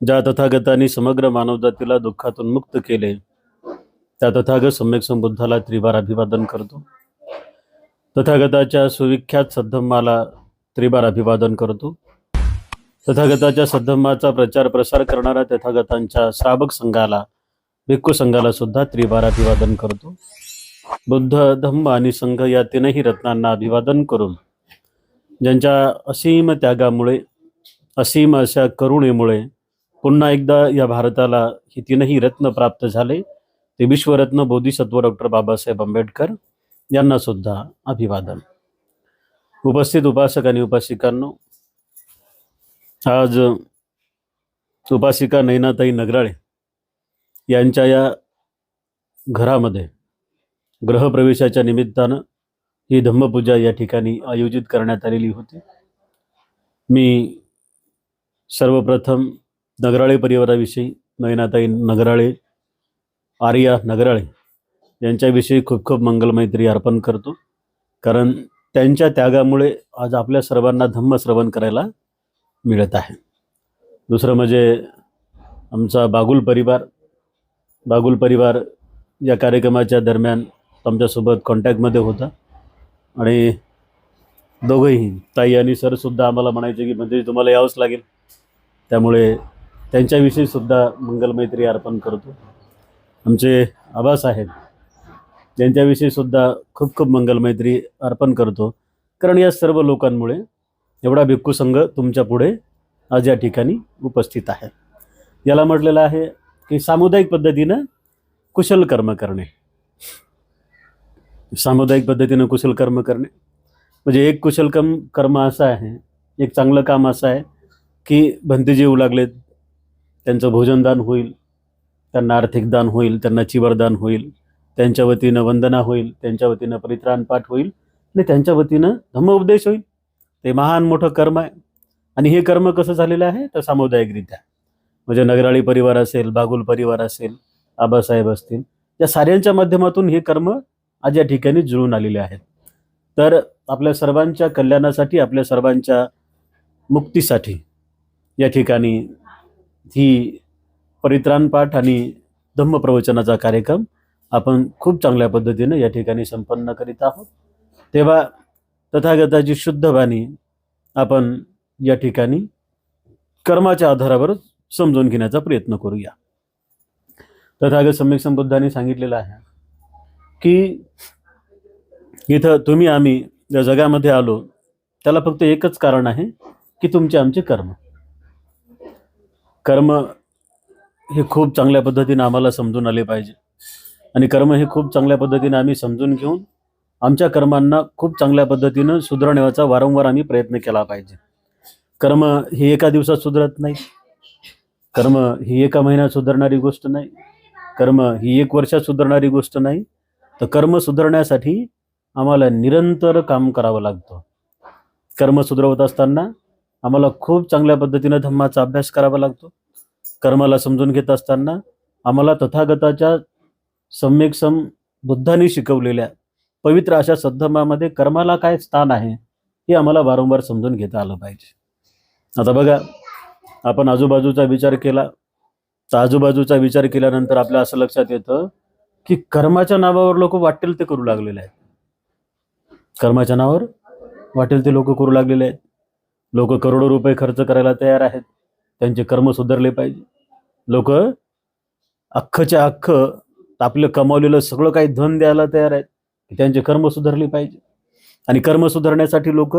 ज्या तथागतांनी समग्र मानवजातीला दुःखातून मुक्त केले त्या तथागत सम्यक संबुद्धाला त्रिबार अभिवादन करतो। तथागताच्या सुविख्यात सद्धम्माला त्रिबार अभिवादन करतो। तथागताच्या सद्धम्माचा प्रचार प्रसार करणाऱ्या तथागतांच्या श्रावक संघाला भिक्खू संघाला सुद्धा त्रिबार अभिवादन करतो। बुद्ध धम्म आणि संघ या तीनही रत्नांना अभिवादन करून ज्यांच्या असीम त्यागामुळे असीम अशा करुणेमुळे पुन्हा एकदा या भारताला ही तीनही रत्न प्राप्त झाले ते विश्वरत्न बोधिसत्व डॉक्टर बाबासाहेब आंबेडकर यांना सुद्धा अभिवादन। उपस्थित उपासक आणि उपासिकांनो, आज उपासिका नैनाताई नगराळे यांच्या या घरामध्ये ग्रहप्रवेशाच्या निमित्तानं ही धम्मपूजा या ठिकाणी आयोजित करण्यात आलेली होती। मी सर्वप्रथम नगराळे परिवाराविषयी, नैनाताई नगराळे, आर्या नगराळे यांच्याविषयी खूप खूप मंगलमैत्री अर्पण करतो, कारण त्यांच्या त्यागामुळे आज आपल्या सर्वांना धम्म श्रवण करायला मिळत आहे। दुसरं म्हणजे आमचा बागुल परिवार या कार्यक्रमाच्या दरम्यान आमच्यासोबत कॉन्टॅक्टमध्ये होता आणि दोघंही ताई आणि सरसुद्धा आम्हाला म्हणायचे की म्हणजे तुम्हाला यावंच लागेल, त्यामुळे त्यांच्याविषयी सुद्धा मंगलमैत्री अर्पण करतो। आमचे आबासाहेब यांच्याविषयी सुद्धा खूप खूप मंगलमैत्री अर्पण करतो, कारण या सर्व लोकांमुळे एवढा भिक्खू संघ तुमच्या पुढे आज या ठिकाणी उपस्थित आहे। याला म्हटलेलं आहे की सामुदायिक पद्धतीनं कुशल कर्म करणे। सामुदायिक पद्धतीनं कुशल कर्म करणे म्हणजे एक कुशल कर्म असं आहे, एक चांगलं काम असं आहे की भंते जेवू लागलेत त्यांचं भोजनदान होईल, त्यांना आर्थिक दान होईल, त्यांना चिवरदान होईल, त्यांच्या वतीनं वंदना होईल, त्यांच्या वतीनं परित्राण पाठ होईल आणि त्यांच्या वतीनं धम्मोपदेश होईल। ते महान मोठं कर्म आहे आणि हे कर्म कसं झालेलं आहे तर सामुदायिकरित्या, म्हणजे नगराळी परिवार असेल, बागुल परिवार असेल, आबासाहेब असतील, या साऱ्यांच्या माध्यमातून हे कर्म आज या ठिकाणी जुळून आलेले आहेत। तर आपल्या सर्वांच्या कल्याणासाठी, आपल्या सर्वांच्या मुक्तीसाठी या ठिकाणी ही परित्राण पाठ आणि धम्मप्रवचनाचा कार्यक्रम आपण खूप चांगल्या पद्धतीने या ठिकाणी संपन्न करीत आहोत। तेव्हा तथागताची शुद्ध वाणी आपण या ठिकाणी कर्माच्या आधारावर समजून घेण्याचा प्रयत्न करूया। तथागत सम्यक संबुद्धांनी सांगितलेलं आहे की इथं तुम्ही आम्ही या जगामध्ये आलो त्याला फक्त एकच कारण आहे की तुमचे आमचे कर्म हे खूप चांगल्या पद्धतीने आम्हाला समजून आले पाहिजे आणि कर्म हे खूप चांगल्या पद्धतीने आम्ही समजून घेऊन आमच्या कर्मांना खूप चांगल्या पद्धतीनं सुधारण्याचा वारंवार आम्ही प्रयत्न केला पाहिजे। कर्म ही एका दिवसात सुधारत नाही, कर्म ही एका महिन्यात सुधारणारी गोष्ट नाही, कर्म ही 1 वर्षात सुधारणारी गोष्ट नाही, तर कर्म सुधारण्यासाठी आम्हाला निरंतर काम करावं लागतं। कर्म सुधारवत असताना आम्हाला खूप चांगल्या पद्धतीनं धम्माचा अभ्यास करावा लागतो। कर्माला समजून घेत असताना आम्हाला तथागताच्या सम्यक बुद्धांनी शिकवलेल्या पवित्र अशा सद्धम्मामध्ये कर्माला काय स्थान आहे हे आम्हाला वारंवार समजून घेता आलं पाहिजे। आता बघा, आपण आजूबाजूचा विचार केला तर आजूबाजूचा विचार केल्यानंतर आपल्या असं लक्षात येतं की कर्माच्या नावावर लोक वाटेल ते करू लागलेले आहेत। कर्माच्या नावावर वाटेल ते लोक करू लागलेले आहेत। लोक करोडो रुपये खर्च करायला तयार आहेत, त्यांचे कर्म सुधारले पाहिजे। लोक अख्खच्या अख्ख आपलं कमावलेलं सगळं काही धन द्यायला तयार आहेत की त्यांचे कर्म सुधारले पाहिजे। आणि कर्म सुधारण्यासाठी लोक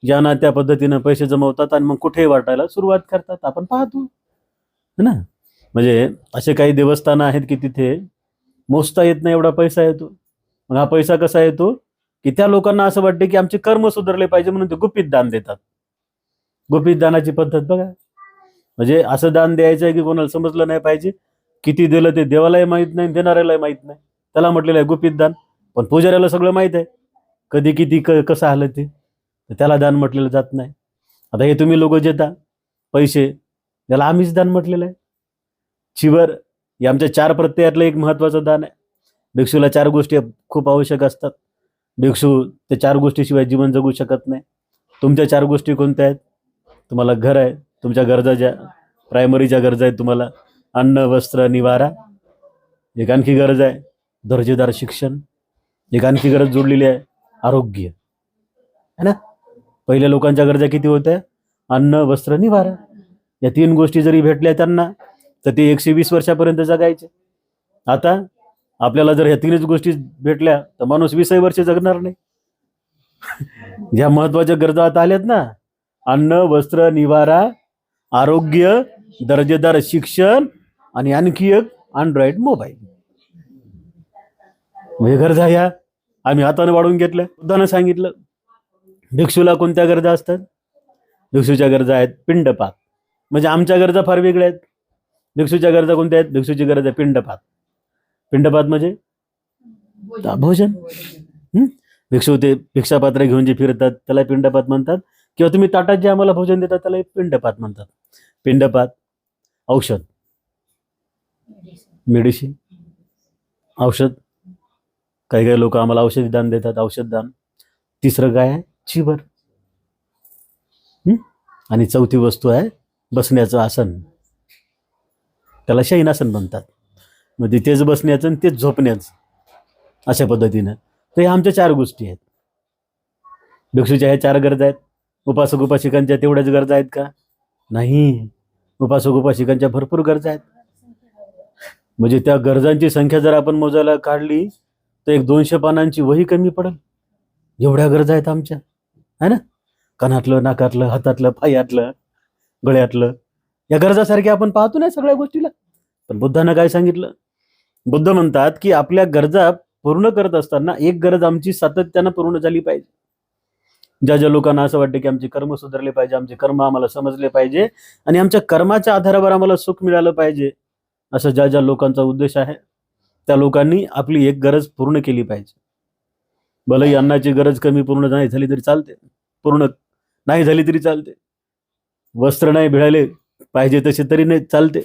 ज्यांना त्या पद्धतीनं पैसे जमवतात आणि मग कुठेही वाटायला सुरुवात करतात, आपण पाहतो है ना। म्हणजे असे काही देवस्थानं आहेत की तिथे मोजता येत नाही एवढा पैसा येतो। मग हा पैसा कसा येतो की त्या लोकांना असं वाटते की आमचे कर्म सुधारले पाहिजे म्हणून ते गुपित दान देतात। गुपित दानाची पद्धत बघा, म्हणजे असं दान द्यायचं आहे की कोणाला समजलं नाही पाहिजे, किती दिलं ते देवालाही माहीत नाही, देणाऱ्यालाही माहीत नाही, त्याला म्हटलेलं आहे गुपित दान। पण पुजाऱ्याला सगळं माहीत आहे कधी किती कसं आलं ते, त्याला दान म्हटलेलं जात नाही। आता हे तुम्ही लोक देता पैसे, त्याला आम्हीच दान म्हटलेलं आहे। चिवर हे आमच्या 4 प्रत्ययातलं एक महत्त्वाचं दान आहे। भिक्षूला 4 गोष्टी खूप आवश्यक असतात। भिक्षू त्या 4 गोष्टीशिवाय जीवन जगू शकत नाही। तुमच्या 4 गोष्टी कोणत्या आहेत? तुम्हाला घर आहे, तुमच्या गरजा ज्या, प्रायमरीच्या गरजा आहेत तुम्हाला, अन्न वस्त्र निवारा. एक आणखी गरज आहे दर्जेदार शिक्षण. एक आणखी गरज जोडलेली आहे आरोग्य, है ना. पहिल्या लोकांच्या गरजा किती होत्या? अन्न वस्त्र निवारा. या 3 गोष्टी जरी भेटल्या त्यांना तर ते 120 वर्षापर्यंत जगायचे. आता आपल्याला जर ह्या 3च गोष्टी भेटल्या तर माणूस 20 वर्ष जगणार नाही. ज्या महत्वाच्या गरजा आता आल्यात ना, अन्न वस्त्र निवारा, आरोग्य, दर्जेदार शिक्षण आणि आणखी एक अँड्रॉइड मोबाईल. हे गरजा ह्या आम्ही हाताने वाढवून घेतल्या. बुद्धानं सांगितलं भिक्षूला कोणत्या गरजा असतात? भिक्षूच्या गरजा आहेत पिंडपात. म्हणजे आमच्या गरजा फार वेगळ्या आहेत. भिक्षूच्या गरजा कोणत्या आहेत? भिक्षूची गरज आहे पिंडपात. पिंडपात म्हणजे भोजन. भिक्षू ते भिक्षापात्र घेऊन जे फिरतात त्याला पिंडपात म्हणतात, किंवा तुम्ही ताटात जे आम्हाला भोजन देतात त्याला पिंडपात म्हणतात. पिंडपात. औषध, मेडिसिन, औषध. काही काही लोक आम्हाला औषधी दान देतात, औषध दान. तिसरं काय आहे? चिवर. आणि चौथी वस्तू आहे बसण्याचं आसन. त्याला शयनासन म्हणतात. म्हणजे तेच बसण्याचं आणि तेच झोपण्याचं, अशा पद्धतीनं. तर ह्या आमच्या 4 गोष्टी आहेत. भिक्षूच्या ह्या 4 गरजा आहेत. उपासक उपासिकांच्या तेवढ्याच गरजा आहेत का? नाही. उपासक उपासिकांच्या भरपूर गरजा आहेत. म्हणजे त्या गरजांची संख्या जर आपण मोजायला काढली तर एक 200 पानांची वही कमी पडेल. एवढ्या गरजा आहेत आमच्या, है ना. कानातलं, नाकातलं, हातातलं, पायातलं, गळ्यातलं, या गरजासारख्या आपण पाहतो ना सगळ्या गोष्टीला. पण बुद्धानं काय सांगितलं? बुद्ध म्हणतात की आपल्या गरजा पूर्ण करत असताना एक गरज आमची सातत्यानं पूर्ण झाली पाहिजे. ज्या ज्या लोकांना असं वाटतं की आमचे कर्म सुधारले पाहिजे, आमचे कर्म आम्हाला समजले पाहिजे आणि आमच्या कर्माच्या आधारावर आम्हाला सुख मिळालं पाहिजे, असं ज्या ज्या लोकांचा उद्देश आहे त्या लोकांनी आपली एक गरज पूर्ण केली पाहिजे. भलेही अन्नाची गरज कमी पूर्ण नाही झाली तरी चालते, पूर्ण नाही झाली तरी चालते. वस्त्र नाही मिळाले पाहिजे तसे तरी नाही चालते,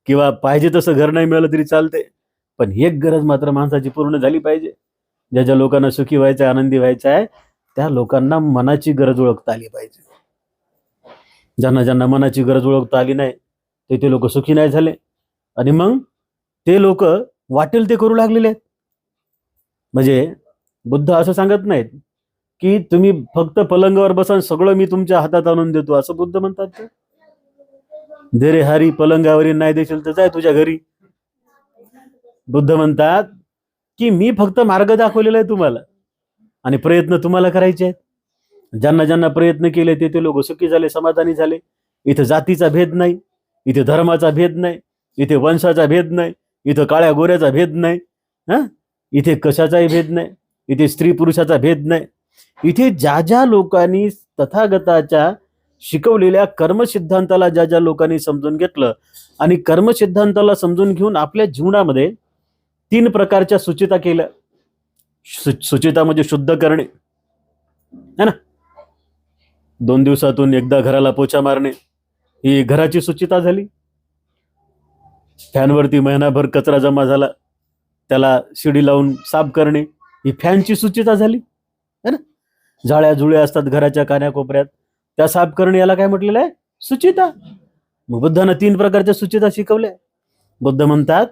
किंवा पाहिजे तसं घर नाही मिळालं तरी चालते. पण एक गरज मात्र माणसाची पूर्ण झाली पाहिजे. ज्या ज्या लोकांना सुखी व्हायचं आहे, आनंदी व्हायचं आहे, त्या लोकांना मनाची गरज ओळखता आली पाहिजे. ज्यांना ज्यांना मनाची गरज ओळखता आली नाही ते लोक सुखी नाही झाले, आणि मग ते लोक वाटेल ते करू लागलेले आहेत. म्हणजे बुद्ध असं सांगत नाहीत की तुम्ही फक्त पलंगावर बसा, सगळं मी तुमच्या हातात आणून देतो, असं बुद्ध म्हणतात. दे रे हरी, पलंगावरी नाही देशील तर जाय तुझ्या घरी. बुद्ध म्हणतात की मी फक्त मार्ग दाखवलेला आहे तुम्हाला, आणि प्रयत्न तुम्हाला करायचे आहेत. ज्यांना ज्यांना प्रयत्न केले ते लोक सुखी झाले, समाधानी झाले. इथं जातीचा भेद नाही, इथे धर्माचा भेद नाही, इथे वंशाचा भेद नाही, इथं काळ्या गोऱ्याचा भेद नाही, इथे कशाचाही भेद नाही, इथे स्त्री पुरुषाचा भेद नाही. इथे ज्या ज्या लोकांनी तथागताच्या शिकवलेल्या कर्मसिद्धांताला ज्या ज्या लोकांनी समजून घेतलं आणि कर्मसिद्धांताला समजून घेऊन आपल्या जीवनामध्ये 3 प्रकारच्या सुचिता केल्या. सुचिता म्हणजे शुद्ध करणे, है ना. 2 दिवसातून एकदा घराला पोछा मारणे ही घराची सुचिता झाली. फॅनवरती महिनाभर कचरा जमा झाला त्याला शिडी लावून साफ करणे ही फॅनची सुचिता झाली, है ना. जाळ्या जुळ्या असतात घराच्या कान्याकोपऱ्यात, त्या साफ करणे याला काय म्हटलेलं आहे? सुचिता. मग बुद्धानं 3 प्रकारच्या सुचिता शिकवल्या. बुद्ध म्हणतात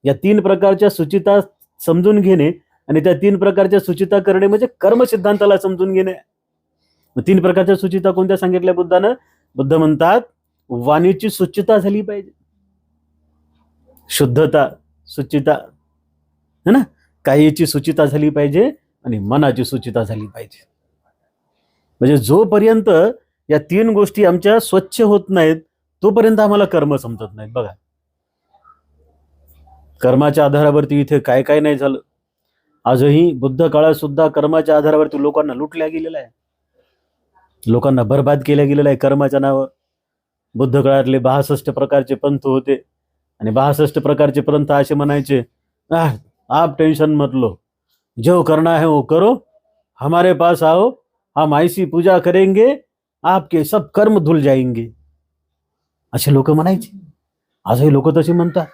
या 3 प्रकारच्या सुचिता समजून घेणे आणि त्या 3 प्रकारच्या सुचिता करणे म्हणजे कर्म सिद्धांताला समजून घेणे. 3 प्रकारच्या सुचिता कोणत्या सांगितल्या बुद्धानं? बुद्ध म्हणतात वाणीची सुचिता झाली पाहिजे, शुद्धता, सुचिता, है ना. कायेची सुचिता झाली पाहिजे आणि मनाची सुचिता झाली पाहिजे. म्हणजे जोपर्यंत या 3 गोष्टी आमच्या स्वच्छ होत नाहीत तोपर्यंत आम्हाला कर्म समजत नाहीत. बघा, कर्माच्या आधारावरती इथे काय काय नाही झालं. आजही बुद्ध काळात सुद्धा कर्माच्या आधारावरती लोकांना लुटल्या गेलेलं आहे, लोकांना बर्बाद केल्या गेलेलं आहे कर्माच्या नावावर. बुद्ध काळातले 62 प्रकारचे पंथ होते आणि 62 प्रकारचे पंथ असे म्हणायचे, आप टेंशन मत लो, जो करना है वो करो, हमारे पास आओ, हम ऐसी पूजा करेंगे आपके सब कर्म धुल जाएंगे, असे लोक म्हणायचे. आजही लोक तसे म्हणतात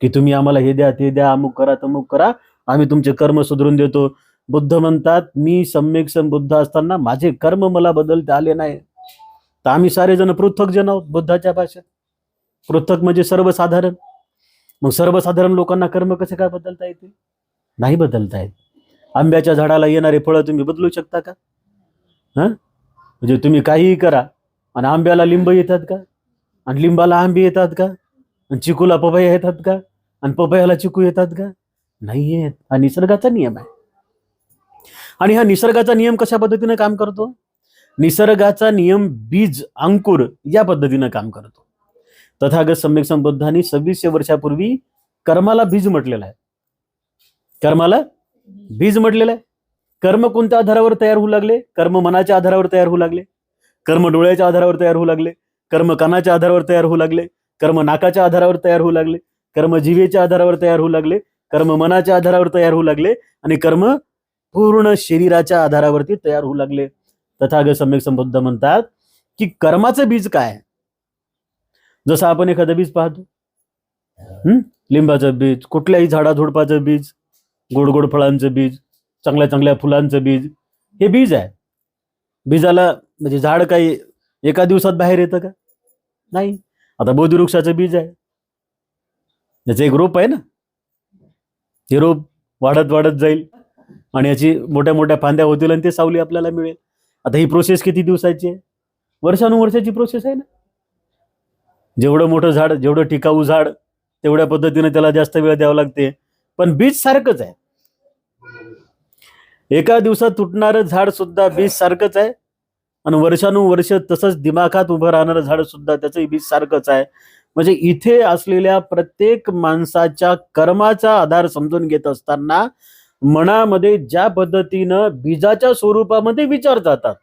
की तुम्ही आम्हाला हे द्या ते द्या, अमुक करा तमुक करा, आम्ही तुमचे कर्म सुधरून देतो. बुद्ध म्हणतात मी सम्यक बुद्ध असताना माझे कर्म मला बदलता आले नाही, तर आम्ही सारे जण पृथक जण आहोत बुद्धाच्या भाषेत. पृथक म्हणजे सर्वसाधारण. मग सर्वसाधारण लोकांना कर्म कसे काय बदलता येते? नाही बदलता येत. आंब्याच्या झाडाला येणारे फळं तुम्ही बदलू शकता का? म्हणजे तुम्ही काहीही करा आणि आंब्याला लिंब येतात का? आणि लिंबाला आंबे येतात का? आणि चिकूला पपया येतात का? आणि पपयाला चिकू येतात का? नाही येत. हा निसर्गाचा नियम आहे. आणि हा निसर्गाचा नियम कशा पद्धतीने काम करतो? निसर्गाचा नियम बीज अंकुर या पद्धतीनं काम करतो. तथागत सम्यक संबुद्धांनी 2600 वर्षापूर्वी कर्माला बीज म्हटलेलं आहे. कर्माला बीज म्हटलेलं आहे. कर्म कोणत्या आधारावर तयार होऊ लागले? कर्म मनाच्या आधारावर तयार होऊ लागले, कर्म डोळ्याच्या आधारावर तयार होऊ लागले, कर्म कानाच्या आधारावर तयार होऊ लागले, कर्म नाकाच्या आधारावर तयार होऊ लागले, कर्म जिभेच्या आधारावर तयार होऊ लागले, कर्म मनाच्या आधारावर तयार होऊ लागले आणि कर्म पूर्ण शरीराच्या आधारावरती तयार होऊ लागले. तथागत सम्यक संबुद्ध म्हणतात की कर्माचं बीज काय? जसं आपण एखादं बीज पाहतो, लिंबाचं बीज, कुठल्याही झाडाझुडपाचं बीज, गोड गोड फळांचं बीज, चांगल्या चांगल्या फुलांचं बीज, हे बीज आहे. बीजाला म्हणजे झाड काही एका दिवसात बाहेर येतं का? नाही. आता बोधिवृक्षाचं बीज आहे, याचं एक रोप आहे ना, ते रोप वाढत वाढत जाईल आणि याची मोठ्या मोठ्या फांद्या होतील आणि ते सावली आपल्याला मिळेल. आता ही प्रोसेस किती दिवसाची आहे? वर्षानुवर्षाची प्रोसेस आहे ना. जेवढं मोठं झाड, जेवढं टिकाऊ झाड, तेवढ्या पद्धतीने त्याला जास्त वेळ द्यावा लागते. पण बीज सारखंच आहे. एका दिवसात तुटणारं झाड सुद्धा बीज सारखंच आहे आणि वर्षानुवर्ष तसंच दिमाखात उभं राहणारं झाड सुद्धा त्याचंही बीज सारखंच आहे. म्हणजे इथे असलेल्या प्रत्येक माणसाच्या कर्माचा आधार समजून घेत असताना मनामध्ये ज्या पद्धतीनं बीजाच्या स्वरूपामध्ये विचार जातात,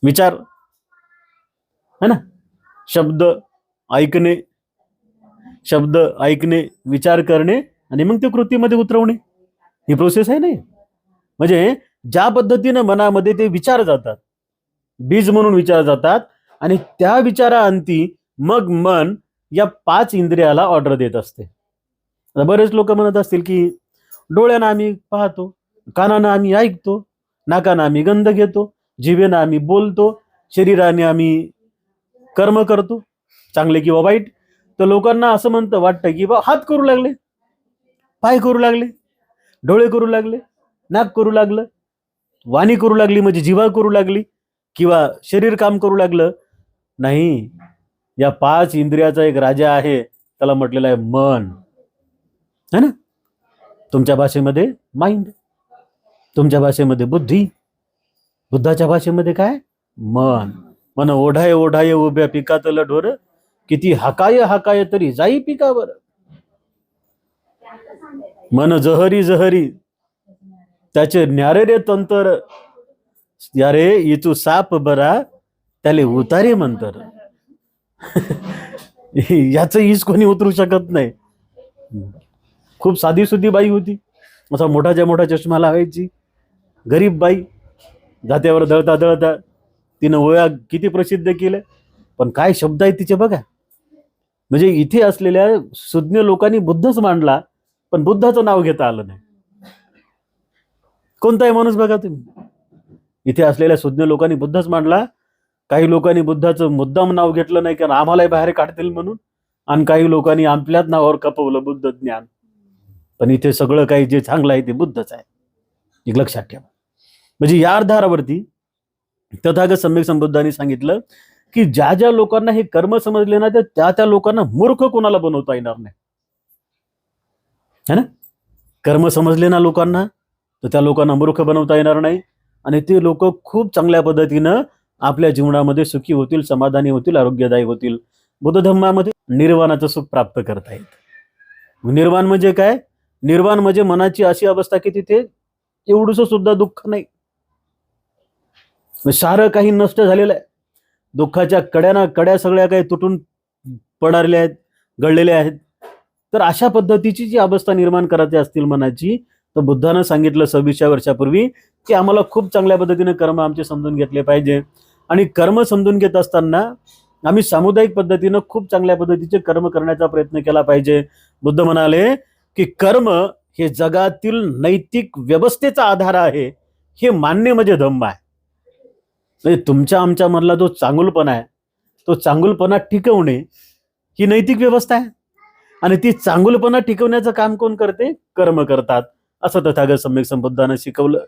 विचार है ना, शब्द ऐकणे, शब्द ऐकणे, विचार करणे आणि मग ते कृतीमध्ये उतरवणे, ही प्रोसेस आहे नाही. म्हणजे ज्या पद्धतीनं मनामध्ये ते विचार जातात, बीज म्हणून विचार जातात आणि त्या विचाराअंती मग मन या 5 इंद्रियाला ऑर्डर देत असते. बरेच लोक म्हणत असतील की डोळ्यानं आम्ही पाहतो, कानानं आम्ही ऐकतो, नाकानं आम्ही गंध घेतो, जिभेनं आम्ही बोलतो, शरीराने आम्ही कर्म करतो, चांगले किंवा वाईट. तर लोकांना असं वाटतं की बा हात करू लागले, पाय करू लागले, डोळे करू लागले, नाक करू लागलं, वाणी करू लागली म्हणजे जिव्हा करू लागली किंवा शरीर काम करू लागलं. नाही, या 5 इंद्रियाचा एक राजा आहे, त्याला म्हटलेलं आहे मन, है ना. तुमच्या भाषेमध्ये माइंड, तुमच्या भाषेमध्ये बुद्धी, बुद्धाच्या भाषेमध्ये काय? मन. मन ओढाय ओढाय उभ्या पिकातलं ढोर, किती हाकाय हाकाय तरी जाई पिकावर. मन जहरी जहरी त्याचे न्यारे रे तंतर, यारे इचू साप बरा त्याले उतारे मंतर. याच ईज कोणी उतरू शकत नाही. खूप साधी सुधी बाई होती, असा मोठाच्या मोठा चष्मा लावायची, गरीब बाई, जात्यावर दळता दळता तिनं ओळा किती प्रसिद्ध केलं. पण काय शब्द आहे तिचे बघा. म्हणजे इथे असलेल्या सुज्ञ लोकांनी बुद्धच मांडला, पण बुद्धाचं नाव घेता आलं नाही. कोणताही माणूस बघा तुम्ही, इथे असलेल्या सुज्ञ लोकांनी बुद्धच मांडला. काही लोकांनी बुद्धाचं मुद्दाम नाव घेतलं नाही कारण आम्हालाही बाहेर काढतील म्हणून, आणि काही लोकांनी आपल्याच नावावर खपवलं बुद्ध ज्ञान. पण इथे सगळं काही जे चांगलं आहे ते बुद्धच आहे, एक लक्षात ठेवा. म्हणजे या आधारावरती तथागत सम्यक संबुद्धांनी सांगितलं की ज्या ज्या लोकांना हे कर्म समजले ना, त्या त्या लोकांना मूर्ख कोणाला बनवता येणार नाही, है ना. कर्म समजले ना लोकांना, तर त्या लोकांना मूर्ख बनवता येणार नाही आणि ते लोक खूप चांगल्या पद्धतीनं आपल्या जीवनामध्ये सुखी होतील, समाधानी होतील, आरोग्यदायी होतील. बुद्ध धर्मामध्ये निर्वाणाचं सुख प्राप्त करता येईल. निर्वाण म्हणजे काय? निर्वाण म्हणजे मनाची अशी अवस्था की तिथे एवढंसं सुद्धा दुःख नाही, सारं काही नष्ट झालेलं आहे. दुःखाच्या कड्या सगळ्या काही तुटून पडारल्या आहेत, गळलेल्या आहेत. तर अशा पद्धतीची जी अवस्था निर्माण करायची असतील मनाची, तर बुद्धानं सांगितलं 2600 वर्षापूर्वी की आम्हाला खूप चांगल्या पद्धतीने कर्म आमचे समजून घेतले पाहिजे. आणि कर्म समजून घेत असताना आम्ही सामुदायिक पद्धतीनं खूप चांगल्या पद्धतीचे कर्म करण्याचा प्रयत्न केला पाहिजे. बुद्ध म्हणाले की कर्म हे जगातील नैतिक व्यवस्थेचा आधार आहे, हे मान्य म्हणजे धम्म आहे. म्हणजे तुमच्या आमच्या मधला जो चांगुलपणा आहे, तो चांगुलपणा टिकवणे ही नैतिक व्यवस्था आहे. आणि ती चांगुलपणा टिकवण्याचं काम कोण करते? कर्म करतात. असं तथागत सम्यक संबुद्धानं शिकवलं.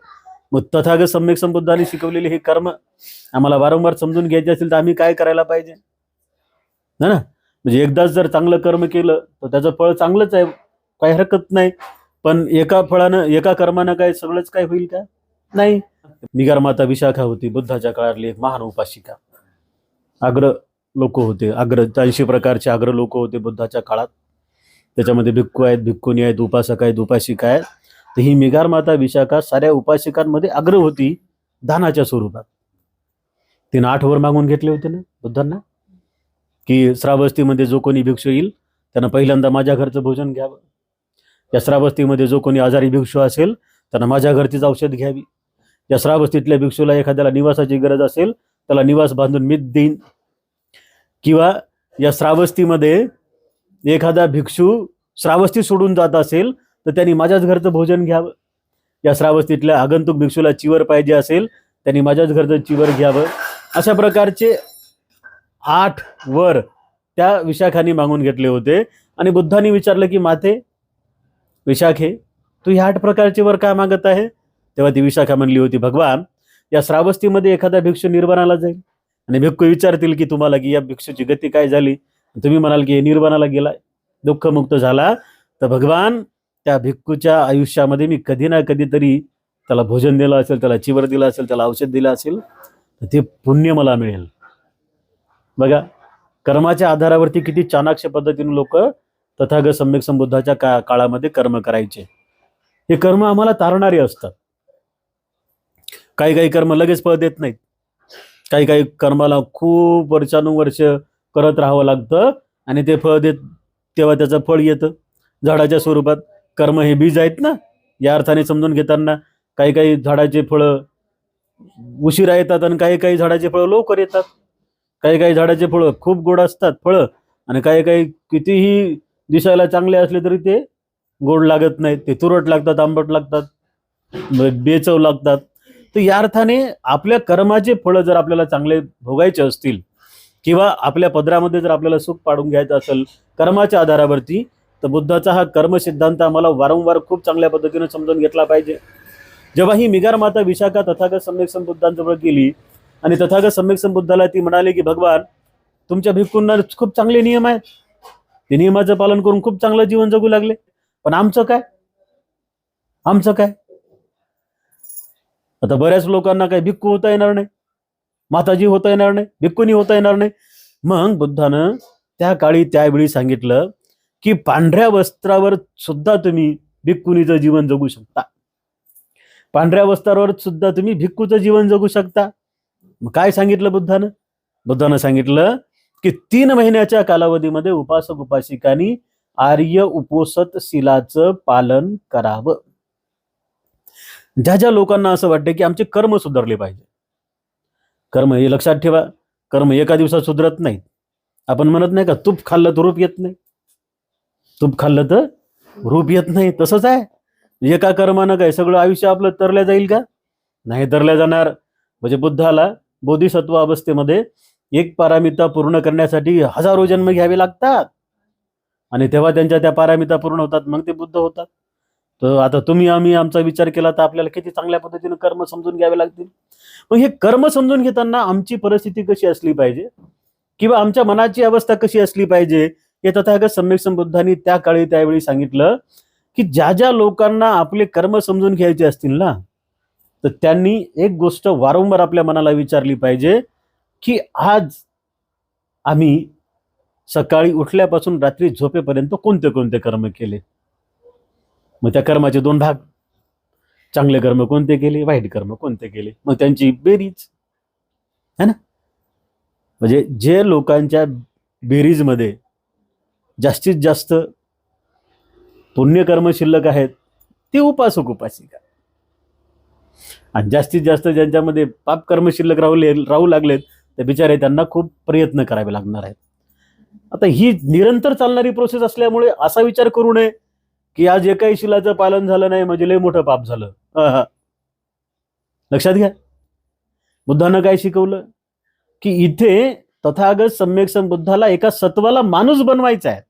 मग तथागत सम्यक संबुद्धाने शिकवलेले हे कर्म आम्हाला वारंवार समजून घ्यायचे असेल तर आम्ही काय करायला पाहिजे ना? म्हणजे एकदाच जर चांगलं कर्म केलं तर त्याचं फळ चांगलंच आहे, काही हरकत नाही. पण एका फळानं, एका कर्मानं काय सगळंच काय होईल का? नाही. मिगार माता विशाखा होती बुद्धाच्या काळातली एक महान उपासिका. अग्र लोक होते, 80 प्रकारचे अग्र लोक होते बुद्धाच्या काळात. त्याच्यामध्ये भिक्खू आहेत, भिक्खुनी आहेत, उपासक आहेत, उपासिका आहेत. तर ही मिगार माता विशाखा साऱ्या उपासिकांमध्ये अग्र होती दानाच्या स्वरूपात. तिने 8 वर मागून घेतले होते ना बुद्धांना, की श्रावस्तीमध्ये जो कोणी भिक्षू येईल त्यांना पहिल्यांदा माझ्या घरचं भोजन घ्यावं. या श्रावस्तीमध्ये जो कोणी आजारी भिक्षू असेल त्यांना माझ्या घरचीच औषध घ्यावी. या श्रावस्तीतल्या भिक्षूला एखाद्याला निवासाची गरज असेल त्याला निवास बांधून मीच देईन. किंवा या श्रावस्तीमध्ये एखादा भिक्षू श्रावस्ती सोडून जात असेल तर त्यांनी माझ्याच घरचं भोजन घ्यावं. या श्रावस्तीतल्या आगंतुक भिक्षूला चिवर पाहिजे असेल त्यांनी माझ्याच घरचं चिवर घ्यावं. अशा प्रकारचे 8 वर त्या विशाखाने मागून घेतले होते. आणि बुद्धांनी विचारलं की माते विशाखे, तू ह्या 8 प्रकारचे वर काय मागत आहे? तेव्हा ती विशाखा म्हणली होती, भगवान, या श्रावस्तीमध्ये एखादा भिक्षू निर्वाणाला जाईल आणि भिक्खू विचारतील की तुम्हाला की या भिक्षूची गती काय झाली, तुम्ही म्हणाल की निर्वाणाला गेलाय, दुःखमुक्त झाला, तर भगवान त्या भिक्खूच्या आयुष्यामध्ये मी कधी ना कधीतरी त्याला भोजन दिलं असेल, त्याला चिवर दिलं असेल, त्याला औषध दिलं असेल, तर ते पुण्य मला मिळेल. बघा, कर्माच्या आधारावरती किती चाणाक्ष पद्धतीने लोक तथागत सम्यक संबुद्धाच्या काळामध्ये कर्म करायचे. हे कर्म आम्हाला तारणारे असतात. काही काही कर्म लगेच फळ देत नाहीत. काही काही कर्माला खूप वर्षानुवर्ष करत राहावं लागतं आणि ते फळ देत तेव्हा त्याचं फळ येतं झाडाच्या स्वरूपात. कर्म हे बीज आहेत ना, या अर्थाने समजून घेताना. काही काही झाडाचे फळं उशिरा येतात आणि काही काही झाडाचे फळं लवकर येतात. काही काही झाडाचे फळं खूप गोड असतात फळं, आणि काही काही कितीही दिसायला चांगले असले तरी ते गोड लागत नाहीत, ते तुरट लागतात, आंबट लागतात, बेचव लागतात. तर या अर्थाने आपल्या कर्माचे फळं जर आपल्याला चांगले भोगायचे असतील किंवा आपल्या पदरामध्ये जर आपल्याला सुख पाडून घ्यायचं असेल कर्माच्या आधारावरती, तर बुद्धाचा हा कर्म सिद्धांत आम्हाला वारंवार खूप चांगल्या पद्धतीने समजून घेतला पाहिजे. जेव्हा ही मिगार माता विशाखा तथागत सम्यक संबुद्धांजवळ गेली आणि तथागत सम्यक संबुद्धाला ती म्हणाली की भगवान, तुमच्या भिक्खूंना खूप चांगले नियम आहेत, ते नियमाचं पालन करून खूप चांगलं जीवन जगू लागले, पण आमचं काय? आमचं काय? आता बऱ्याच लोकांना काही भिक्खू होता येणार नाही, माताजी होता येणार नाही, भिक्खुनी होता येणार नाही. मग बुद्धानं त्या काळी त्यावेळी सांगितलं की पांढऱ्या वस्त्रावर सुद्धा तुम्ही भिक्खुनीचं जीवन जगू शकता, पांढऱ्या वस्त्रावर सुद्धा तुम्ही भिक्खूचं जीवन जगू शकता. मग काय सांगितलं बुद्धानं? बुद्धानं सांगितलं की 3 महिन्याच्या कालावधीमध्ये उपासक उपासिकांनी आर्य उपोषत शिलाचं पालन करावं. ज्या ज्या लोकांना असं वाटतं की आमचे कर्म सुधारले पाहिजे, कर्म हे लक्षात ठेवा, कर्म एका दिवसात सुधरत नाहीत. आपण म्हणत नाही का, तूप खाल्लं तर रूप येत नाही, तूप खाल्लं तर रूप येत नाही. तसंच आहे, एका कर्मानं काय सगळं आयुष्य आपलं तरल्या जाईल का? नाही तरल्या जाणार. म्हणजे बुद्धाला बोधिसत्व अवस्थेमध्ये 1 पारामिता पूर्ण करण्यासाठी हजारो जन्म घ्यावे लागतात आणि तेव्हा त्यांच्या त्या पारामिता पूर्ण होतात, मग ते बुद्ध होतात. तर आता तुम्ही आम्ही आमचा विचार केला तर आपल्याला किती चांगल्या पद्धतीने कर्म समजून घ्यावे लागतील. मग हे कर्म समजून घेताना आमची परिस्थिती कशी असली पाहिजे किंवा आमच्या मनाची अवस्था कशी असली पाहिजे हे तथागत सम्यक संबुद्धांनी त्या काळी त्यावेळी सांगितलं की ज्या ज्या लोकांना आपले कर्म समजून घ्यायचे असतील ना, तर त्यांनी एक गोष्ट वारंवार आपल्या मनाला विचारली पाहिजे की आज आम्ही सकाळी उठल्यापासून रात्री झोपेपर्यंत कोणते कोणते कर्म केले. मग त्या कर्माचे 2 भाग, चांगले कर्म कोणते केले, वाईट कर्म कोणते केले, मग त्यांची बेरीज है ना. म्हणजे जे लोकांच्या बेरीजमध्ये जास्तीत जास्त पुण्यकर्म शिल्लक आहेत ते उपासक उपासिका, आणि जास्तीत जास्त ज्यांच्यामध्ये पापकर्म शिल्लक राहू लागलेत ते बिचारे त्यांना खूप प्रयत्न करावे लागणार आहेत. आता ही निरंतर चालणारी प्रोसेस असल्यामुळे असा विचार करू नये की आज एकाही शिलाचं पालन झालं नाही म्हणजे लय मोठं पाप झालं. लक्षात घ्या, बुद्धानं काय शिकवलं की इथे तथागत सम्यक संबुद्धाला एका सत्वाला माणूस बनवायचा आहे.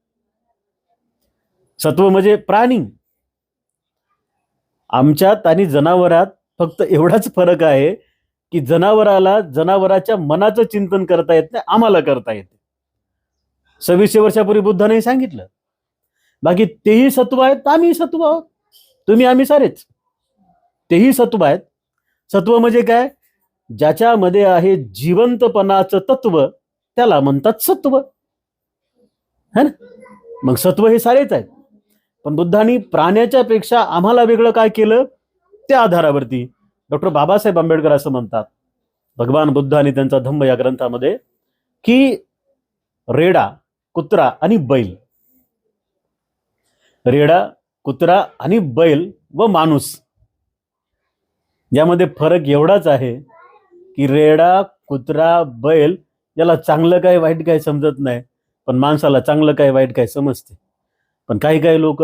सत्व म्हणजे प्राणी. आमच्यात आणि जनावरात फक्त एवढाच फरक आहे की जनावराला जनावराच्या मनाचं चिंतन करता येत नाही, आम्हाला करता येते. 2600 वर्षापूर्वी बुद्धाने सांगितलं. बाकी तेही सत्व आहेत, आम्ही सत्व आहोत. तुम्ही आम्ही सारेच तेही सत्व आहेत. सत्व म्हणजे काय? ज्याच्यामध्ये आहे जिवंतपणाचं तत्व त्याला म्हणतात सत्व, है ना. मग सत्व हे सारेच आहेत. पण बुद्धांनी प्राण्याच्या पेक्षा आम्हाला वेगळं काय केलं त्या आधारावरती डॉक्टर बाबासाहेब आंबेडकर असं म्हणतात, भगवान बुद्ध आणि त्यांचा धम्म या ग्रंथामध्ये, की रेडा, कुत्रा आणि बैल, रेडा, कुत्रा आणि बैल व माणूस यामध्ये फरक एवढाच आहे की रेडा, कुत्रा, बैल याला चांगलं काय वाईट काय समजत नाही, पण माणसाला चांगलं काय वाईट काय समजते. पण काही काही लोक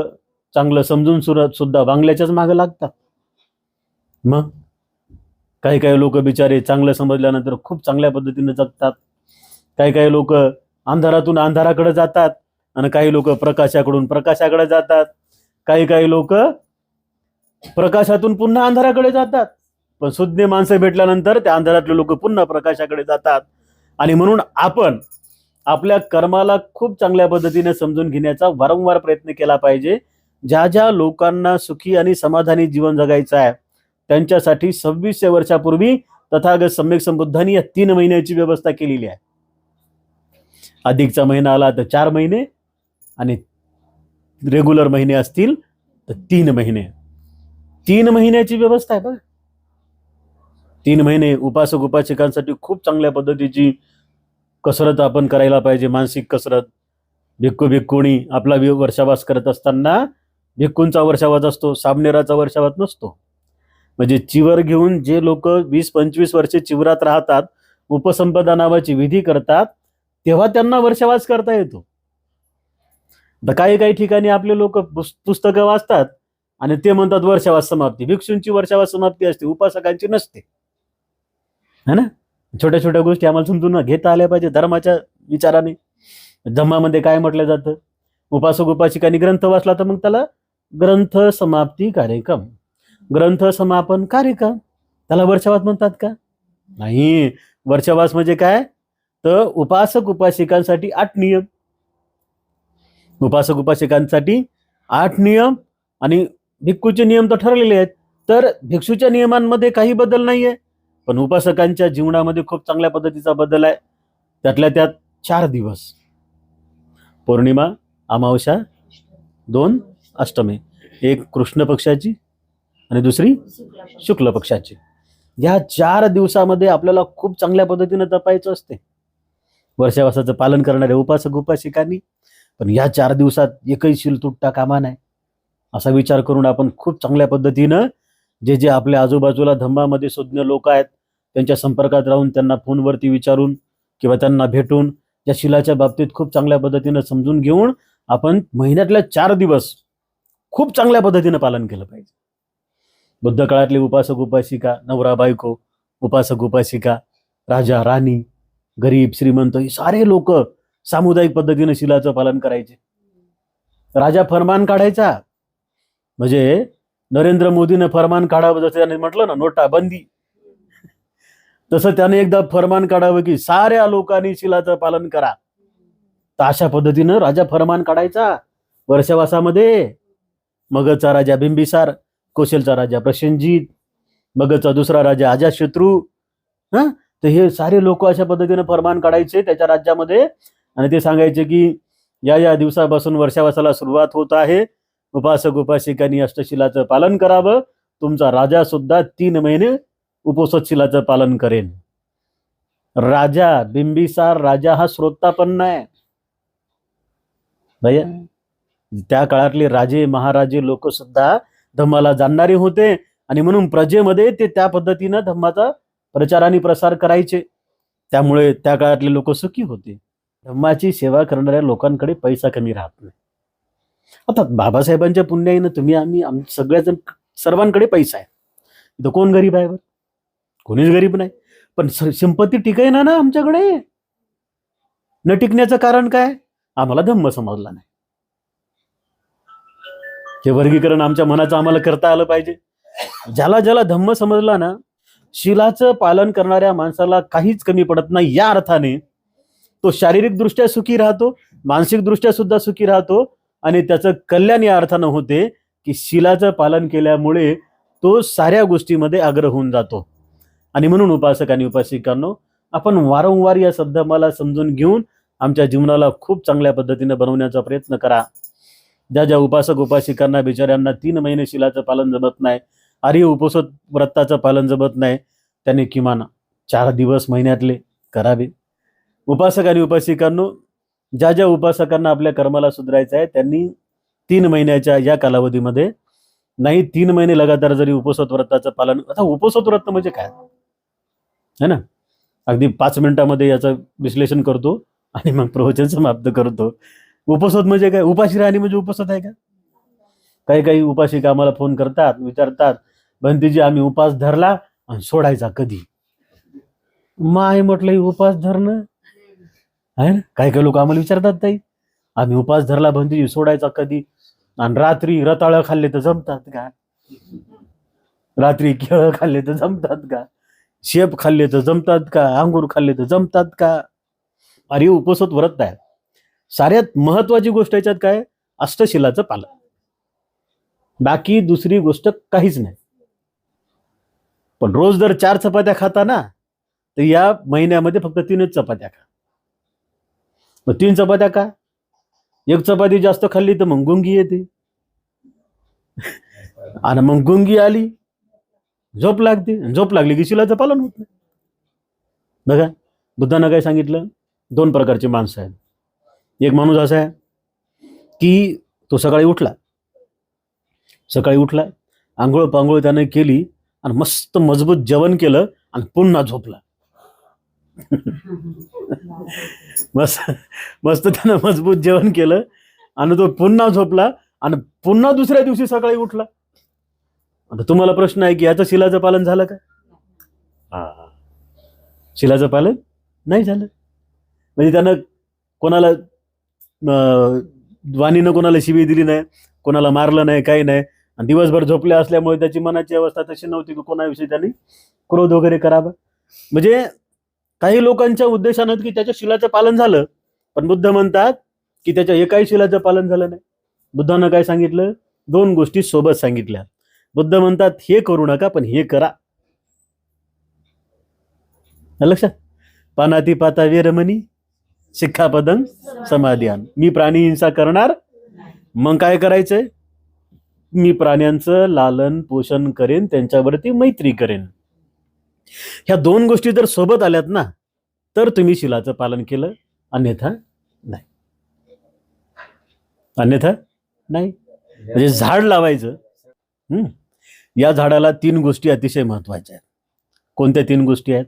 चांगलं समजून सुद्धा बांगल्याच्याच मागे लागतात. मग काही काही लोक बिचारे चांगलं समजल्यानंतर खूप चांगल्या पद्धतीने जगतात. काही काही लोक अंधारातून अंधाराकडे जातात आणि काही लोक प्रकाशाकडून प्रकाशाकडे जातात. काही काही लोक प्रकाशातून पुन्हा अंधाराकडे जातात. पण सुज्ञ माणसं भेटल्यानंतर त्या अंधारातले लोक पुन्हा प्रकाशाकडे जातात. आणि म्हणून आपण आपल्या कर्माला खूप चांगल्या पद्धतीने समजून घेण्याचा वारंवार प्रयत्न केला पाहिजे. ज्या ज्या लोकांना सुखी आणि समाधानी जीवन जगायचं आहे त्यांच्यासाठी 2600 वर्षापूर्वी तथागत सम्यक संबुद्धांनी या 3 महिन्याची व्यवस्था केलेली आहे. अधिकचा महिना आला तर 4 महिने आणि रेग्युलर महिने असतील तर 3 महिने. 3 महिन्याची व्यवस्था आहे बघ. 3 महिने उपासक उपासिकांसाठी खूप चांगल्या पद्धतीची कसरत आपण करायला पाहिजे, मानसिक कसरत. भिक्खू भिक्खुणी आपला वर्षावास करत असताना भिक्खूंचा वर्षावास असतो, सामनेराचा वर्षावास नसतो. म्हणजे चिवर घेऊन जे लोक 20-25 वर्षे चिवरात राहतात, उपसंपदा नावाची विधी करतात, तेव्हा त्यांना वर्षावास करता येतो. तर काही काही ठिकाणी आपले लोक पुस्तकं वाचतात आणि ते म्हणतात वर्षावास समाप्ती. भिक्षूंची वर्षावास समाप्ती असते, उपासकांची नसते, है ना. छोट्या छोट्या गोष्टी आम्हाला समजून घेता आल्या पाहिजे धर्माच्या विचाराने. धम्मामध्ये काय म्हटलं जातं? उपासक उपासिकांनी ग्रंथ वाचला तर मग त्याला ग्रंथ समाप्ती कार्यक्रम, ग्रंथ समापन कार्यक्रम, त्याला वर्षावास म्हणतात का? नाही. वर्षावास म्हणजे काय? तर उपासक उपासिकांसाठी 8 नियम, उपासक उपासिकांसाठी 8 नियम आणि भिक्खूचे नियम तर ठरलेले आहेत. तर भिक्षूच्या नियमांमध्ये काही बदल नाहीये, पण उपासकांच्या जीवनामध्ये खूप चांगल्या पद्धतीचा बदल आहे. त्यातल्या त्यात 4 दिवस, पौर्णिमा, अमावस्या, 2 अष्टमी, एक कृष्ण पक्षाची आणि दुसरी शुक्ल पक्षाची. या 4 दिवसामध्ये आपल्याला खूप चांगल्या पद्धतीने तपायचं असते वर्षावासाचं पालन करणाऱ्या उपासक उपासिकांनी. पण या 4 दिवसात एकही शील तुटता कामा नाही, असा विचार करून आपण खूप चांगल्या पद्धतीनं जे जे आपल्या आजूबाजूला धम्मामध्ये सुज्ञ लोक आहेत त्यांच्या संपर्कात राहून, त्यांना फोनवरती विचारून किंवा त्यांना भेटून या शिलाच्या बाबतीत खूप चांगल्या पद्धतीनं समजून घेऊन आपण महिन्यातल्या 4 दिवस खूप चांगल्या पद्धतीनं पालन केलं पाहिजे. बुद्ध काळातले उपासक उपासिका, नवरा बायको, उपासक उपासिका, राजा राणी, गरीब श्रीमंत, हे सारे लोक सामुदायिक पद्धतीनं शिलाचं पालन करायचे. राजा फरमान काढायचा, म्हणजे नरेंद्र मोदीनं फरमान काढावं, जसं त्याने म्हटलं ना नोटाबंदी, तसं त्याने एकदा फरमान काढावं की साऱ्या लोकांनी शिलाचं पालन करा. तर अशा पद्धतीनं राजा फरमान काढायचा वर्षावासामध्ये. मगधचा राजा बिंबिसार, कौशलचा राजा प्रसेनजीत, मगधचा दुसरा राजा अजातशत्रू, तर हे सारे लोक अशा पद्धतीने फरमान काढायचे त्याच्या राज्यामध्ये आणि ते सांगायचे की या या दिवसापासून वर्षावासाला सुरुवात होत आहे, उपासक उपासिकांनी अष्टशिलाचं पालन करावं. तुमचा राजा सुद्धा 3 महिने उपोषदशिलाचं पालन करेन. राजा बिंबिसार राजा हा श्रोता पण नाही भैया. त्या काळातले राजे महाराजे लोक सुद्धा धम्माला जाणणारे होते आणि म्हणून प्रजेमध्ये ते त्या पद्धतीनं धम्माचा प्रचार आणि प्रसार करायचे. त्यामुळे त्या काळातले लोक सुखी होते. धम्माची सेवा करणाऱ्या लोकांकडे पैसा कमी राहत नाही. आता बाबासाहेबांच्या पुण्याईनं तुम्ही आम्ही सगळ्याजण सर्वांकडे पैसा आहे. इथं कोण गरीब आहे? कोणीच गरीब नाही. पण संपत्ती टिकाय ना आमच्याकडे. न टिकण्याचं कारण काय? आम्हाला धम्म समजला नाही. हे वर्गीकरण आमच्या मनाचं आम्हाला करता आलं पाहिजे. ज्याला ज्याला धम्म समजला ना, शिलाचं पालन करणाऱ्या माणसाला काहीच कमी पडत नाही. या अर्थाने तो शारीरिक दृष्ट्या सुखी राहतो, मानसिक दृष्ट्या सुद्धा सुखी राहतो, आणि त्याचं कल्याण या अर्थानं होते की शिलाचं पालन केल्यामुळे तो साऱ्या गोष्टीमध्ये अग्र होऊन जातो. आणि म्हणून उपासक आणि उपासिकांनो, आपण वारंवार या शब्दमाला समजून घेऊन आमच्या जीवनाला खूप चांगल्या पद्धतीने बनवण्याचा प्रयत्न करा. ज्या ज्या उपासक उपासिकांना बिचाऱ्यांना 3 महिने शिलाचं पालन जमत नाही, आर्य उपोषित व्रताचं पालन जमत नाही, त्यांनी किमान 4 दिवस महिन्यातले करावे. उपासक आणि उपासिकांनो, ज्या ज्या उपासकांना आपल्या कर्माला सुधारायचं आहे त्यांनी 3 महिन्याच्या या कालावधीमध्ये, नाही 3 महिने लगातार जरी उपोषित व्रताचं पालन. आता उपोषित व्रत म्हणजे काय है ना, अगदी 5 मिनिटामध्ये याचं विश्लेषण करतो आणि मग प्रवचन समाप्त करतो. उपोषित म्हणजे काय? उपाशी राहणे म्हणजे उपोषित आहे का? काही काही उपासिका आम्हाला फोन करतात, विचारतात, बंतीजी आम्ही उपास धरला आणि सोडायचा कधी? माय म्हटलं उपास धरणं आहे ना. काही काही लोक आम्हाला विचारतात, ताई आम्ही उपास धरला बंतीजी सोडायचा कधी? आणि रात्री रताळं खाल्ले तर जमतात का? रात्री केळं खाल्ले तर जमतात का? शेप खाल्ले तर जमतात का? अंगूर खाल्ले तर जमतात का? अरे उपोषित व्रत आहे. साऱ्यात महत्वाची गोष्ट याच्यात काय? अष्टशिलाचं पालन. बाकी दुसरी गोष्ट काहीच नाही. पण रोज जर 4 चपात्या खाता ना, तर या महिन्यामध्ये फक्त 3च चपात्या खा. मग 3 चपात्या का? 1 चपाती जास्त खाल्ली तर मग गुंगी येते, आणि मग गुंगी आली झोप लागते, झोप लागली की शिलाचं पालन होत नाही. बघा, बुद्धानं काय सांगितलं? 2 प्रकारचे माणसं आहेत. एक माणूस असा आहे की तो सकाळी उठला, आंघोळ पांघोळ त्याने केली आणि मस्त मजबूत जेवण केलं आणि पुन्हा झोपला. मस्त त्यानं मजबूत जेवण केलं आणि तो पुन्हा झोपला आणि पुन्हा दुसऱ्या दिवशी सकाळी उठला. आता तुम्हाला प्रश्न आहे की याचं शिलाचं पालन झालं का? शिलाचं पालन नाही झालं. म्हणजे त्यानं कोणाला वाणीनं कोणाला शिवी दिली नाही, कोणाला मारलं नाही, काही नाही, आणि दिवसभर झोपले असल्यामुळे त्याची मनाची अवस्था तशी नव्हती की कोणाविषयी त्यांनी क्रोध वगैरे करावा. म्हणजे काही लोकांच्या उद्देशानं की त्याच्या शिलाचं पालन झालं, पण बुद्ध म्हणतात की त्याच्या एकाही शिलाचं पालन झालं नाही. बुद्धानं काय सांगितलं? 2 गोष्टी सोबत सांगितल्या. बुद्ध म्हणतात हे करू नका, पण हे करा. लक्षात? पानातिपाता वेरमणी शिक्षापदं समाधियान. मी प्राणी हिंसा करणार, मग काय करायचंय? मी प्राण्यांचं लालन पोषण करेन, त्यांच्यावरती मैत्री करेन. ह्या 2 गोष्टी जर सोबत आल्यात ना, तर तुम्ही शिलाचं पालन केलं, अन्यथा नाही. म्हणजे झाड लावायचं, या झाडाला 3 गोष्टी अतिशय महत्वाच्या आहेत. कोणत्या 3 गोष्टी आहेत?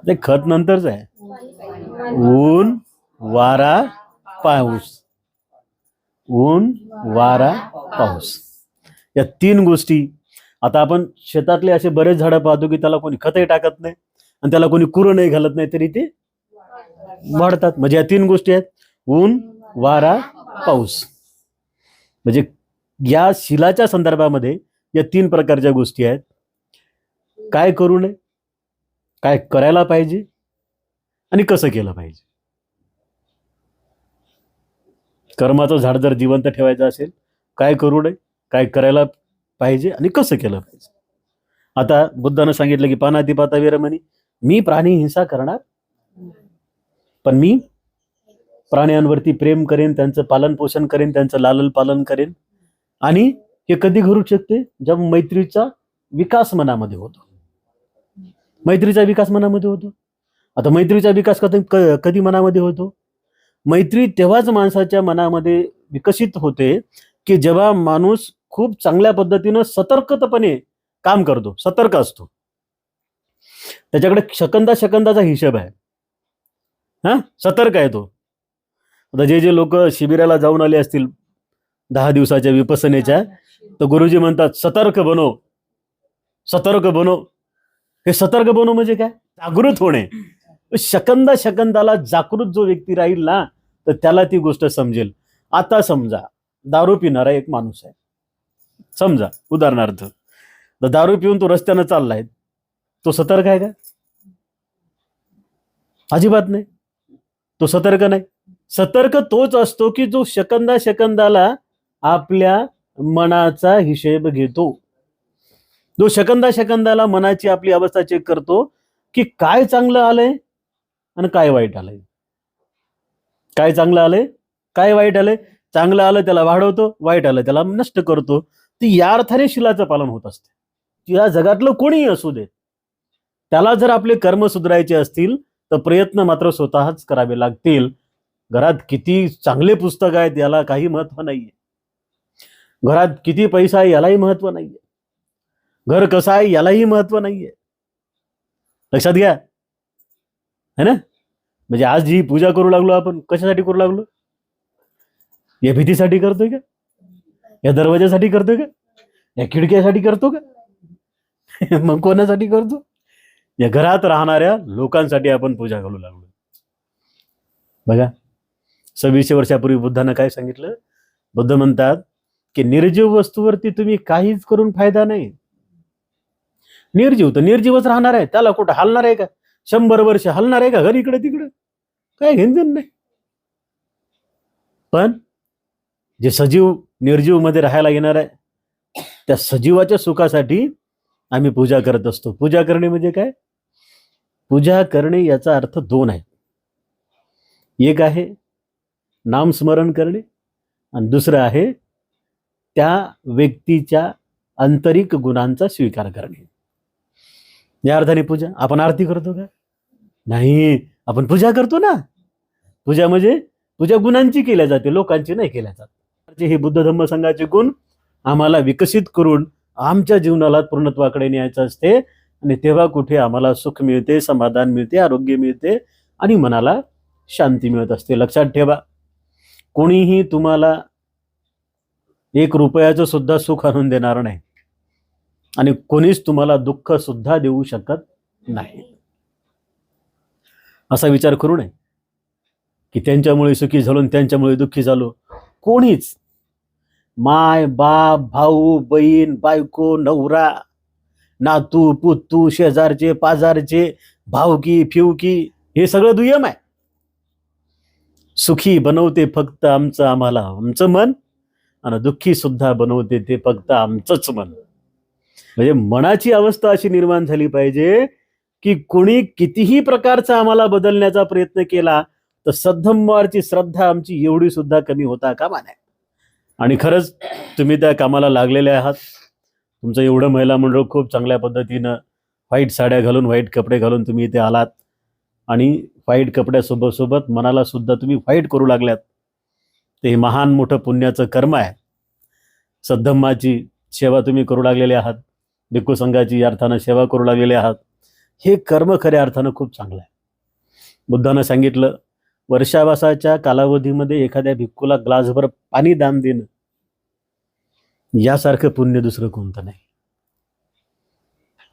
ते खत नंतरच आहे. ऊन, वारा, पाऊस. ऊन, वारा, पाऊस, या 3 गोष्टी. आता आपण शेतातले असे बरेच झाडं पाहतो की त्याला कोणी खतही टाकत नाही आणि त्याला कोणी कुरं नाही घालत नाही, तरी ते वाढतात. म्हणजे या 3 गोष्टी आहेत: ऊन, वारा, पाऊस. म्हणजे या शिलाच्या संदर्भामध्ये या 3 प्रकारच्या गोष्टी आहेत. काय करू नये, काय करायला पाहिजे, आणि कसं केलं पाहिजे. कर्माचं झाड जर जिवंत ठेवायचं असेल, काय करू नये, काय करायला पाहिजे, आणि कसं केलं पाहिजे. आता बुद्धानं सांगितलं की पानातिपाता वेरमणी. मी प्राणी हिंसा करणार, पण मी प्राण्यांवरती प्रेम करेन, त्यांचं पालन पोषण करेन, त्यांचं लालन पालन करेन. आणि हे कधी घडू शकते? जेव्हा मैत्रीचा विकास मनामध्ये होतो. मैत्रीचा विकास मनामध्ये होतो. आता मैत्रीचा विकास कधी मनामध्ये होतो? मैत्री तेव्हाच माणसाच्या मनामध्ये विकसित होते की जेव्हा माणूस खूप चांगल्या पद्धतीनं सतर्कपणे काम करतो, सतर्क असतो. त्याच्याकडे सेकंदाचा हिशोब आहे, सतर्क आहे तो. आता जे लोक शिबिराला जाऊन आले असतील 10 दिवसाच्या विपसनेच्या, तर गुरुजी म्हणतात सतर्क बनो, सतर्क बनो. हे सतर्क बनो म्हणजे काय? जागृत होणे. शकंदा शकंदाला जागृत जो व्यक्ती राहील ना, तर त्याला ती गोष्ट समजेल. आता समजा दारू पिणारा एक माणूस आहे, समजा उदाहरणार्थ, तर दारू पिऊन तो रस्त्यानं चाललाय, तो सतर्क आहे का? अजिबात नाही. तो सतर्क नाही. सतर्क तोच असतो की जो शकंदा शकंदाला आपल्या मनाचा हिशेब घेतो. जो शकंदा शकंदाला मनाची आपली अवस्था चेक करतो की काय चांगलं आलंय आणि काय वाईट आलंय. काय चांगलं आलंय, काय वाईट आलंय. चांगलं आलं त्याला वाढवतो, वाईट आलं त्याला नष्ट करतो. ती या अर्थाने शिलाचं पालन होत असते. या जगातलं कोणीही असू दे, त्याला जर आपले कर्म सुधारायचे असतील तर प्रयत्न मात्र स्वतःच करावे लागतील. घरात किती चांगले पुस्तक आहेत याला काही महत्व नाहीये. घरात किती पैसा आहे यालाही महत्व नाहीये. घर कसं आहे यालाही महत्व नाहीये. लक्षात घ्या, है ना. म्हणजे आज जी पूजा करू लागलो आपण, कशासाठी करू लागलो? या भीतीसाठी करतोय का? या दरवाजासाठी करतोय का? या खिडक्यासाठी करतो का? मग कोणासाठी करतो? या घरात राहणाऱ्या लोकांसाठी आपण पूजा करू लागलो. बघा, 2600 वर्षापूर्वी बुद्धानं काय सांगितलं? बुद्ध म्हणतात की निर्जीव वस्तूवरती तुम्ही काहीच करून फायदा नाही. निर्जीव तर निर्जीवच राहणार आहे, त्याला कुठं हलणार आहे का? 100 वर्ष हलणार आहे का घर इकडे तिकडे? काय घेणदेण नाही. पण जे सजीव निर्जीव मध्ये राहायला येणार आहे, त्या सजीवाच्या सुखासाठी आम्ही पूजा करत असतो. पूजा करणे म्हणजे काय? पूजा करणे याचा अर्थ दोन आहे. एक आहे नामस्मरण करणे आणि दुसरं आहे त्या व्यक्तीच्या आंतरिक गुणांचा स्वीकार करणे. या अर्थाने पूजा. आपण आरती करतो का? नाही, आपण पूजा करतो ना. पूजा म्हणजे पूजा गुणांची केल्या जाते, लोकांची नाही केल्या जात. हे बुद्ध धम्म संघाचे गुण आम्हाला विकसित करून आमच्या जीवनाला पूर्णत्वाकडे न्यायचं असते. आणि तेव्हा कुठे आम्हाला सुख मिळते, समाधान मिळते, आरोग्य मिळते आणि मनाला शांती मिळत असते. लक्षात ठेवा, कोणीही तुम्हाला 1 रुपयाचं सुद्धा सुख आणून देणार नाही आणि कोणीच तुम्हाला दुःख सुद्धा देऊ शकत नाही. असा विचार करू नये की त्यांच्यामुळे सुखी झालो आणि त्यांच्यामुळे दुःखी झालो. कोणीच, माय बाप, भाऊ बहीण, बायको, नवरा, नातू पुतू, शेजारचे पाजारचे, भावकी फिवकी, हे सगळं दुय्यम आहे. सुखी बनवते फक्त आमचं मन आणि दुःखी सुद्धा बनवते ते फक्त आमचंच मन. म्हणजे मनाची अवस्था अशी निर्माण झाली पाहिजे की कोणी कितीही प्रकारचा आम्हाला बदलण्याचा प्रयत्न केला तर सद्धम्मावरची श्रद्धा आमची एवढी सुद्धा कमी होता कामा नये. आणि खरंच तुम्ही त्या कामाला लागलेले आहात. तुमचं एवढं महिला मंडळ खूप चांगल्या पद्धतीनं व्हाईट साड्या घालून, व्हाईट कपडे घालून तुम्ही इथे आलात आणि व्हाईट कपड्यासोबत सोबत मनाला सुद्धा तुम्ही व्हाईट करू लागल्यात. ते महान मोठं पुण्याचं कर्म आहे. सद्धम्माची सेवा तुम्ही करू लागलेले आहात, भिक्खू संघाची अर्थानं सेवा करू लागलेले आहात. हे कर्म खऱ्या अर्थानं खूप चांगलं आहे. बुद्धानं सांगितलं, वर्षावासाच्या कालावधीमध्ये एखाद्या भिक्खूला ग्लासभर पाणी दान देणं यासारखं पुण्य दुसरं कोणतं नाही.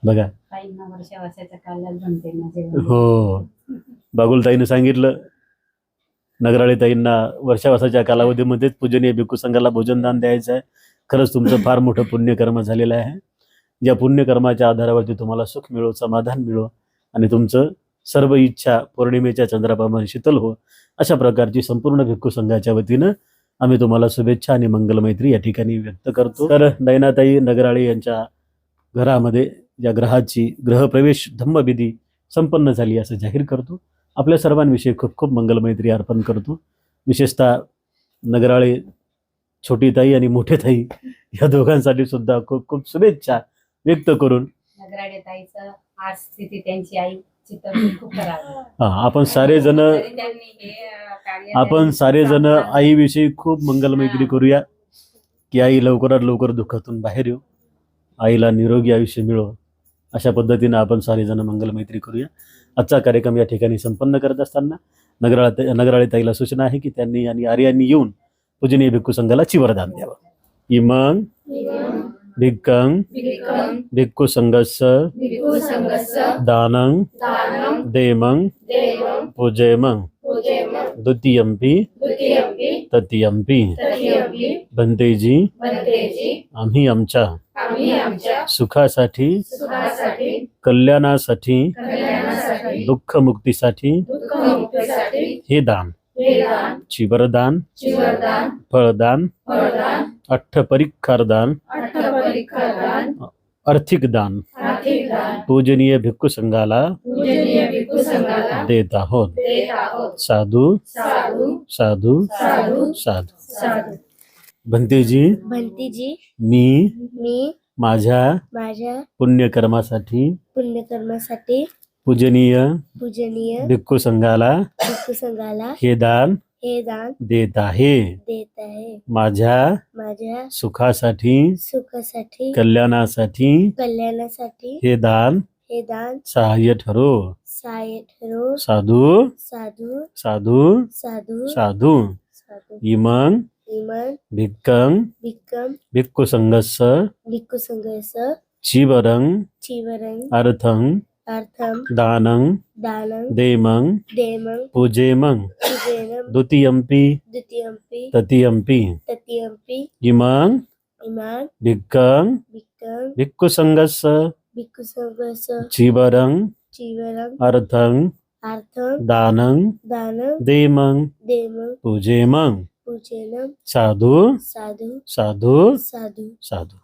बघा, हो, बागुलताईनं सांगितलं, नगराळीताईंना वर्षावासाच्या कालावधीमध्येच पूजनीय भिक्खू संघाला भोजनदान द्यायचं आहे. खरंच तुमचं फार मोठं पुण्यकर्म झालेलं आहे. या पुण्यकर्माच्या आधारावरती तुम्हाला सुख मिळो, समाधान मिळो आणि तुमचं सर्व इच्छा पौर्णिमेच्या चंद्राप्रमाणे शीतल हो, अशा प्रकारची संपूर्ण भिक्खू संघाच्या वतीनं आम्ही तुम्हाला शुभेच्छा आणि मंगलमैत्री या ठिकाणी व्यक्त करतो. तर नयनाताई नगराळे यांच्या घरामध्ये या ग्रहाची ग्रहप्रवेश धम्मविधी संपन्न झाली असं जाहीर करतो. आपल्या सर्वांविषयी खूप खूप मंगलमैत्री अर्पण करतो. विशेषतः नगराळे छोटी ताई आणि मोठे ताई या दोघांसाठी सुद्धा खूप खूप शुभेच्छा व्यक्त करून नगराळे ताईचं आज स्थिती त्यांची आई आपण सारे जण आईविषयी खूप मंगलमैत्री करूया की आई लवकरात लवकर दुःखातून बाहेर येऊ, आईला निरोगी आयुष्य मिळो, अशा पद्धतीनं आपण सारे जण मंगलमैत्री करूया. आजचा कार्यक्रम या ठिकाणी संपन्न करत असताना नगराळे ताईला सूचना आहे की त्यांनी आणि आर्यांनी येऊन पूजनीय भिक्खू संघाला चिवरदान द्यावं. इमंग भिक्खं भिक्खं भिक्खु संघस्य भिक्खु संघस्य दानं दानं देमं देवं पूजेमं पूजेमं द्वितीयंपि द्वितीयंपि तृतीयंपि तृतीयंपि बंतेजी बनतेजी आम्ही आमच्या आम्ही आमच्या सुखासाठी सुखासाठी कल्याणासाठी कल्याणासाठी दुःखमुक्तीसाठी दुःखमुक्तीसाठी हे दान हे दान चिवरदान चिवरदान फळदान फळदान अठ्ठपरिक्खर दान अठ्ठपरिक्खर दान आर्थिक दान आर्थिक दान पूजनीय भिक्खू संघाला पूजनीय भिक्खू संघाला देत आहोत. देत आहोत. साधू साधू साधू साधू साधू. साधू. भंतेजी भंतीजी मी मी माझ्या माझ्या पुण्यकर्मासाठी पुण्यकर्मासाठी पूजनीय पूजनीय भिक्खू संघाला भिक्खू संघाला हे दान हे दान देत आहे. देत आहे. माझ्या माझ्या सुखासाठी सुखासाठी कल्याणासाठी कल्याणासाठी हे दान हे दान सहाय्य ठरो. सहाय्य ठरो. साधू साधू साधू साधू साधू साधू इमं इमन भिक्खं भिक्कम भिक्खु संघस्य भिक्खू संघर्ष चिवरं चिवरं अर्थं अर्थम दानं दानं देमं देमं पूजेमं पूजेनं द्वितीयंपि द्वितीयंपि तृतीयंपि तृतीयंपि इमं इमान भिक्खं भिक्कम भिक्खु संघस्य भिक्खू संघर्ष चिवरं चिवरं अर्थं अर्थम दानं दानं देमं देमं पूजेमं पूजेनं साधू साधू साधू साधू साधू.